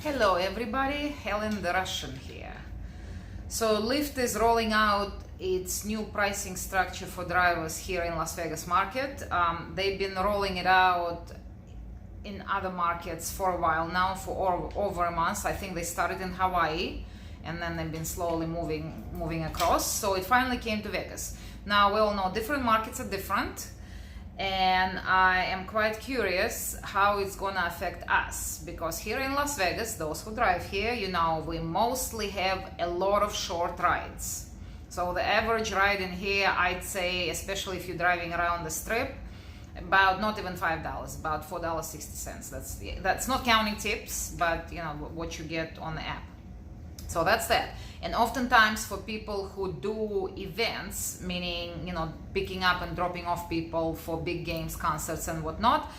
Hello everybody, Helen the Russian here. So Lyft is rolling out its new pricing structure for drivers here in Las Vegas market. They've been rolling it out in other markets for a while now, for over a month. I think they started in Hawaii and then they've been slowly moving across. So it finally came to Vegas. Now we all know different markets are different, and I am quite curious how it's gonna affect us, because here in Las Vegas, those who drive here, you know, we mostly have a lot of short rides. So the average ride in here, I'd say, especially if you're driving around the strip, about not even $5, about $4.60. That's not counting tips, but you know what you get on the app. So that's that. And oftentimes for people who do events, meaning, you know, picking up and dropping off people for big games, concerts and whatnot,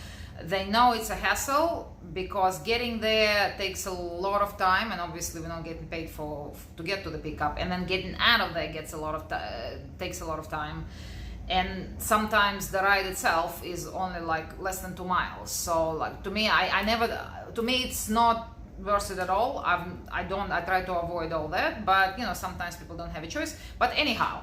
they know it's a hassle because getting there takes a lot of time, and obviously we're not getting paid to get to the pickup, and then getting out of there takes a lot of time. And sometimes the ride itself is only like less than 2 miles. So like to me, it's not worth it at all. I try to avoid all that, but you know, sometimes people don't have a choice. But anyhow,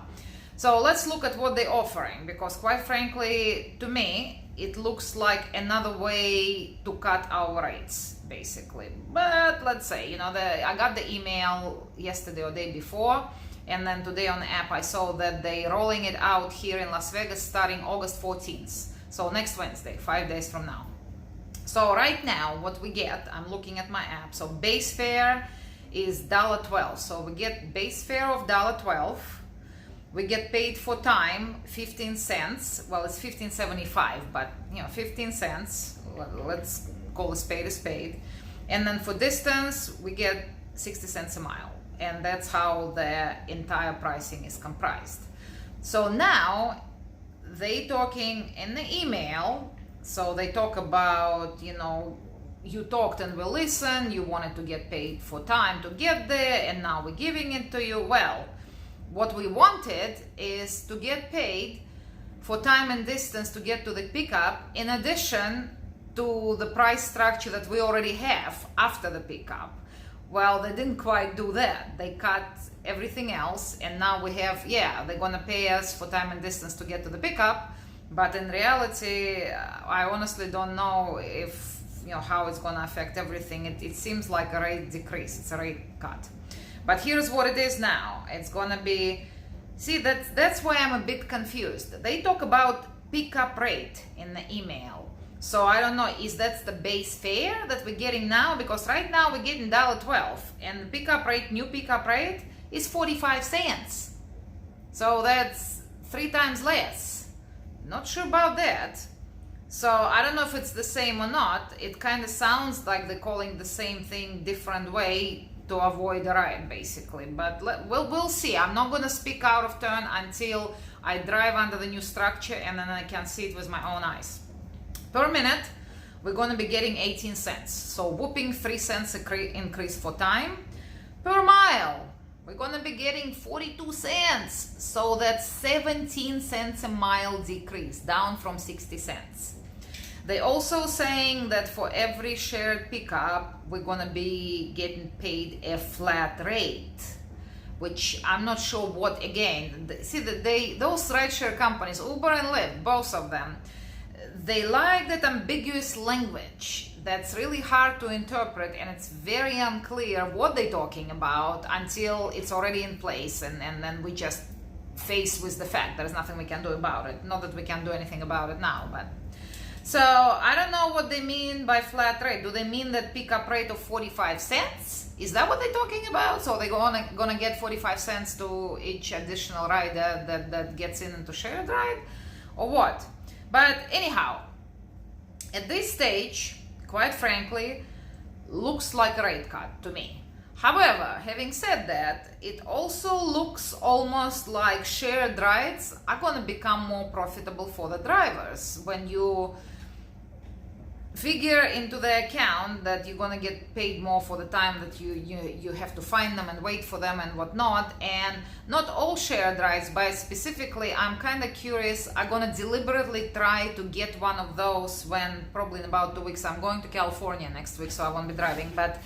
so let's look at what they're offering, because quite frankly, to me, it looks like another way to cut our rates, basically. But let's say, you know, I got the email yesterday or day before, and then today on the app I saw that they're rolling it out here in Las Vegas starting August 14th. So next Wednesday, 5 days from now. So right now what we get, I'm looking at my app, so base fare is $1.12. So we get base fare of $1.12. We get paid for time 15 cents. Well, it's 15.75, but you know, 15 cents. Let's call a spade. And then for distance, we get 60 cents a mile. And that's how the entire pricing is comprised. So now they talking in the email. So they talk about, you know, you talked and we listened, you wanted to get paid for time to get there, and now we're giving it to you. Well, what we wanted is to get paid for time and distance to get to the pickup, in addition to the price structure that we already have after the pickup. Well, they didn't quite do that. They cut everything else, and now we have, yeah, they're gonna pay us for time and distance to get to the pickup. But in reality, I honestly don't know if, you know, how it's going to affect everything. It seems like a rate decrease. It's a rate cut. But here's what it is now. It's going to be, see, that's why I'm a bit confused. They talk about pickup rate in the email. So I don't know, is that the base fare that we're getting now? Because right now we're getting $1.12, and the pickup rate, new pickup rate, is 45 cents. So that's 3 times less. Not sure about that. So I don't know if it's the same or not. It kind of sounds like they're calling the same thing different way to avoid the ride, basically. But we'll see. I'm not going to speak out of turn until I drive under the new structure, and then I can see it with my own eyes. Per minute, we're going to be getting 18 cents. So whooping 3 cents increase for time. Per mile, we're going to be getting 42 cents. So that's 17 cents a mile decrease, down from 60 cents. They're also saying that for every shared pickup, we're going to be getting paid a flat rate, which I'm not sure what, again, see that those rideshare companies, Uber and Lyft, both of them, they like that ambiguous language that's really hard to interpret, and it's very unclear what they're talking about until it's already in place, and then we just face with the fact there's nothing we can do about it. Not that we can do anything about it now, but so I don't know what they mean by flat rate. Do they mean that pickup rate of 45 cents? Is that what they're talking about? So they're gonna get 45 cents to each additional rider that gets in into shared ride, or what? But anyhow, at this stage, quite frankly, looks like a rate cut to me. However, having said that, it also looks almost like shared rides are going to become more profitable for the drivers when you figure into the account that you're going to get paid more for the time that you have to find them and wait for them and whatnot. And not all shared rides, but specifically I'm kind of curious, I'm going to deliberately try to get one of those when probably in about 2 weeks I'm going to California next week, so I won't be driving. But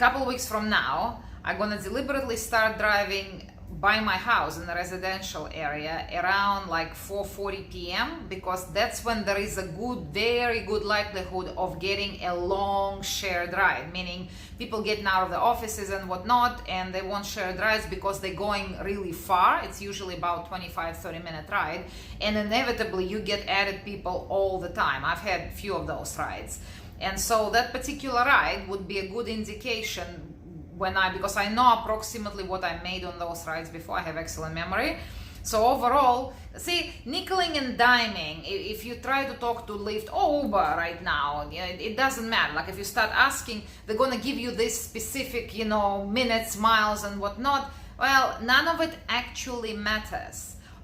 couple weeks from now, I'm gonna deliberately start driving by my house in the residential area around like 4:40 p.m. because that's when there is a very good likelihood of getting a long shared ride, meaning people getting out of the offices and whatnot, and they want shared rides because they're going really far. It's usually about 25-30 minute ride, and inevitably you get added people all the time. I've had a few of those rides, and so that particular ride would be a good indication because I know approximately what I made on those rides before. I have excellent memory. So overall, see, nickeling and diming, if you try to talk to Lyft or Uber right now, it doesn't matter. Like if you start asking, they're gonna give you this specific, minutes, miles and whatnot. Well, none of it actually matters.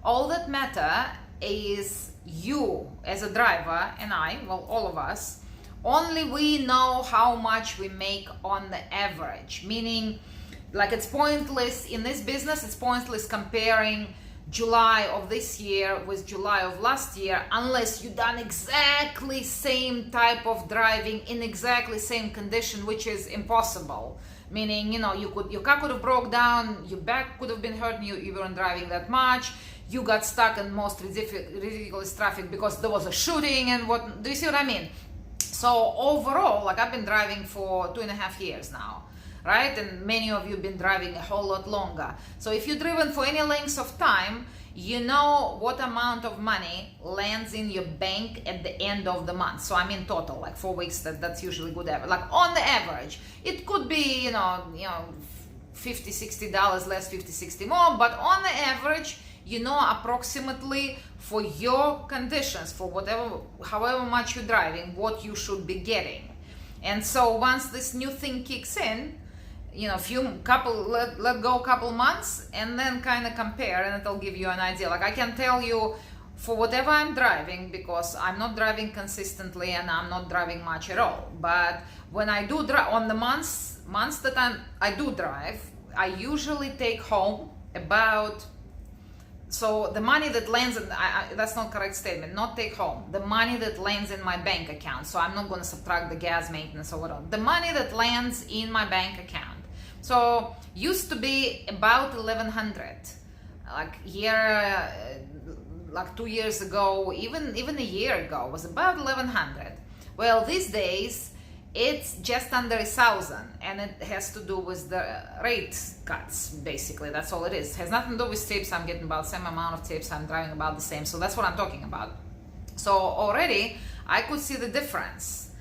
All that matter is you as a driver and all of us. Only we know how much we make on the average, meaning like it's pointless in this business, it's pointless comparing July of this year with July of last year unless you done exactly same type of driving in exactly same condition, which is impossible. Meaning, your car could have broke down, your back could have been hurt, you weren't driving that much, you got stuck in most ridiculous traffic because there was a shooting and what, do you see what I mean? So overall, like I've been driving for 2.5 years now, right? And many of you have been driving a whole lot longer. So if you've driven for any length of time, you know what amount of money lands in your bank at the end of the month. So I mean total, like 4 weeks, that's usually good average. Like on the average, it could be, $50, $60 less, $50, $60 more, but on the average, approximately for your conditions, for however much you're driving, what you should be getting. And so once this new thing kicks in, let go a couple months and then kind of compare, and it'll give you an idea. Like I can tell you for whatever I'm driving, because I'm not driving consistently and I'm not driving much at all. But when I do drive, on the months that I do drive, I usually take home about, so the money that lands, that's not correct statement, not take home, the money that lands in my bank account, so I'm not going to subtract the gas, maintenance or whatever, the money that lands in my bank account. So used to be about 1,100, like 2 years ago, even a year ago was about 1,100. Well, these days it's just under 1,000, and it has to do with the rate cuts. Basically, that's all it is. It has nothing to do with tips. I'm getting about the same amount of tips. I'm driving about the same. So that's what I'm talking about. So already I could see the difference.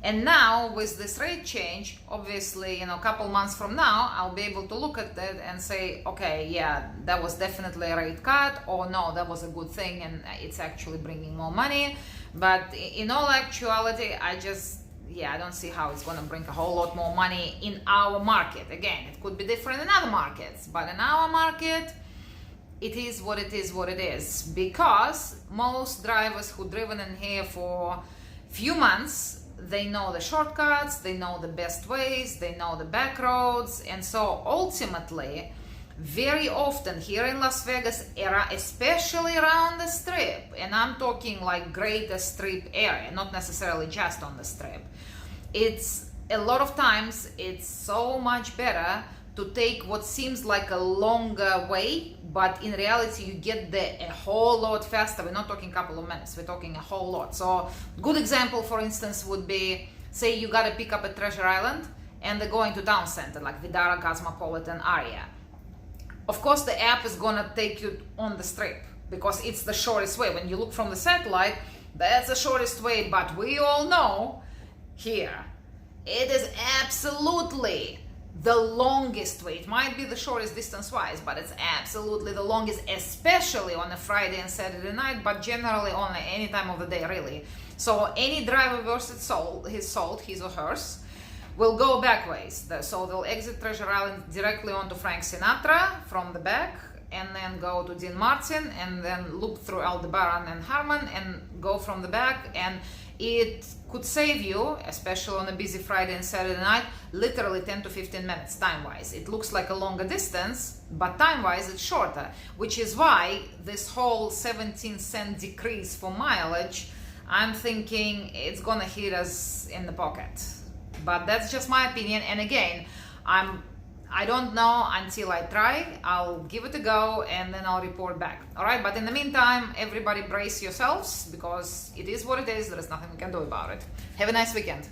And now with this rate change, obviously, a couple months from now, I'll be able to look at it and say, okay, yeah, that was definitely a rate cut, or no, that was a good thing and it's actually bringing more money. But in all actuality, I don't see how it's going to bring a whole lot more money in our market. Again, it could be different in other markets, but in our market, it is what it is. Because most drivers who've driven in here for a few months, they know the shortcuts, they know the best ways, they know the back roads, and so ultimately, very often here in Las Vegas, especially around the Strip, and I'm talking like greater Strip area, not necessarily just on the Strip, it's a lot of times it's so much better to take what seems like a longer way, but in reality you get there a whole lot faster. We're not talking a couple of minutes, we're talking a whole lot. So good example, for instance, would be, say you got to pick up at Treasure Island and they're going to town center like Vidara Cosmopolitan area. Of course the app is gonna take you on the Strip because it's the shortest way. When you look from the satellite, that's the shortest way, but we all know here it is absolutely the longest way. It might be the shortest distance wise, but it's absolutely the longest, especially on a Friday and Saturday night, but generally on any time of the day, really. So any driver worth his salt, his or hers, will go back ways. So they'll exit Treasure Island directly onto Frank Sinatra from the back, and then go to Dean Martin, and then loop through Aldebaran and Harmon and go from the back. And it could save you, especially on a busy Friday and Saturday night, literally 10 to 15 minutes time-wise. It looks like a longer distance, but time-wise it's shorter, which is why this whole 17-cent decrease for mileage, I'm thinking it's gonna hit us in the pocket. But that's just my opinion, and again, I don't know until I try. I'll give it a go and then I'll report back. All right, but in the meantime, everybody brace yourselves because it is what it is. There is nothing we can do about it. Have a nice weekend.